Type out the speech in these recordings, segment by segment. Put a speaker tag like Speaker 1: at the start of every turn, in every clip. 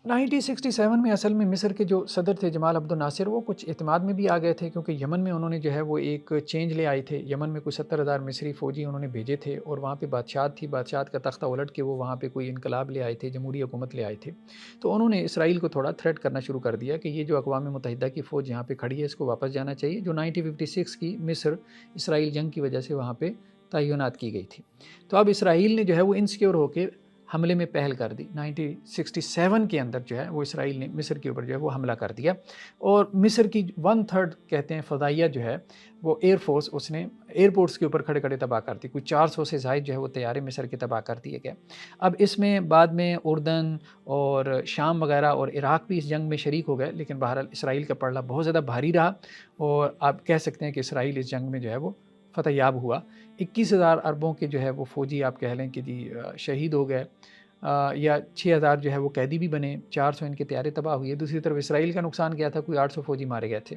Speaker 1: 1967 میں اصل میں مصر کے جو صدر تھے جمال عبد الناصر، وہ کچھ اعتماد میں بھی آ گئے تھے، کیونکہ یمن میں انہوں نے جو ہے وہ ایک چینج لے آئے تھے۔ یمن میں کوئی 70,000 مصری فوجی انہوں نے بھیجے تھے، اور وہاں پہ بادشاہت تھی، بادشاہت کا تختہ الٹ کے وہ وہاں پہ کوئی انقلاب لے آئے تھے، جمہوری حکومت لے آئے تھے۔ تو انہوں نے اسرائیل کو تھوڑا تھریٹ کرنا شروع کر دیا کہ یہ جو اقوام متحدہ کی فوج یہاں پہ کھڑی ہے، اس کو واپس جانا چاہیے، جو 1956 کی مصر اسرائیل جنگ کی وجہ سے وہاں پہ تعینات کی گئی تھی۔ تو اب اسرائیل نے جو ہے وہ انسیکیور ہو کے حملے میں پہل کر دی۔ 1967 کے اندر جو ہے وہ اسرائیل نے مصر کے اوپر جو ہے وہ حملہ کر دیا، اور مصر کی 1/3 کہتے ہیں فضائیہ جو ہے وہ ایئر فورس اس نے ایئرپورٹس کے اوپر کھڑے کھڑے تباہ کر دی۔ کوئی 400 سے زائد جو ہے وہ طیارے مصر کے تباہ کر دیے گئے۔ اب اس میں بعد میں اردن اور شام وغیرہ اور عراق بھی اس جنگ میں شریک ہو گئے، لیکن بہرحال اسرائیل کا پلڑا بہت زیادہ بھاری رہا، اور آپ کہہ سکتے ہیں کہ اسرائیل اس جنگ میں جو ہے وہ فتح یاب ہوا۔ 21,000 عربوں کے جو ہے وہ فوجی آپ کہہ لیں کہ جی شہید ہو گئے، یا 6,000 جو ہے وہ قیدی بھی بنے، 400 ان کے طیارے تباہ ہوئے۔ دوسری طرف اسرائیل کا نقصان کیا تھا، کوئی 800 فوجی مارے گئے تھے۔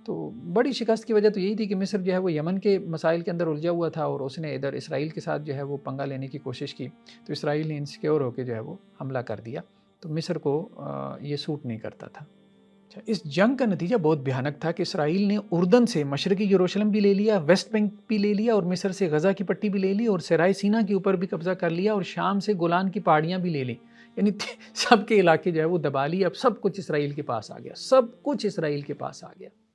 Speaker 1: تو بڑی شکست کی وجہ تو یہی تھی کہ مصر جو ہے وہ یمن کے مسائل کے اندر الجھا ہوا تھا، اور اس نے ادھر اسرائیل کے ساتھ جو ہے وہ پنگا لینے کی کوشش کی، تو اسرائیل نے انسیکیور ہو کے جو ہے وہ حملہ کر دیا۔ تو مصر کو یہ سوٹ نہیں کرتا تھا۔ اس جنگ کا نتیجہ بہت بھیانک تھا کہ اسرائیل نے اردن سے مشرقی یروشلم بھی لے لیا، ویسٹ بینک بھی لے لیا، اور مصر سے غزہ کی پٹی بھی لے لی، اور سرائے سینا کے اوپر بھی قبضہ کر لیا، اور شام سے گولان کی پہاڑیاں بھی لے لی۔ یعنی سب کے علاقے جو ہے وہ دبا لیے۔ اب سب کچھ اسرائیل کے پاس آ گیا، سب کچھ اسرائیل کے پاس آ گیا۔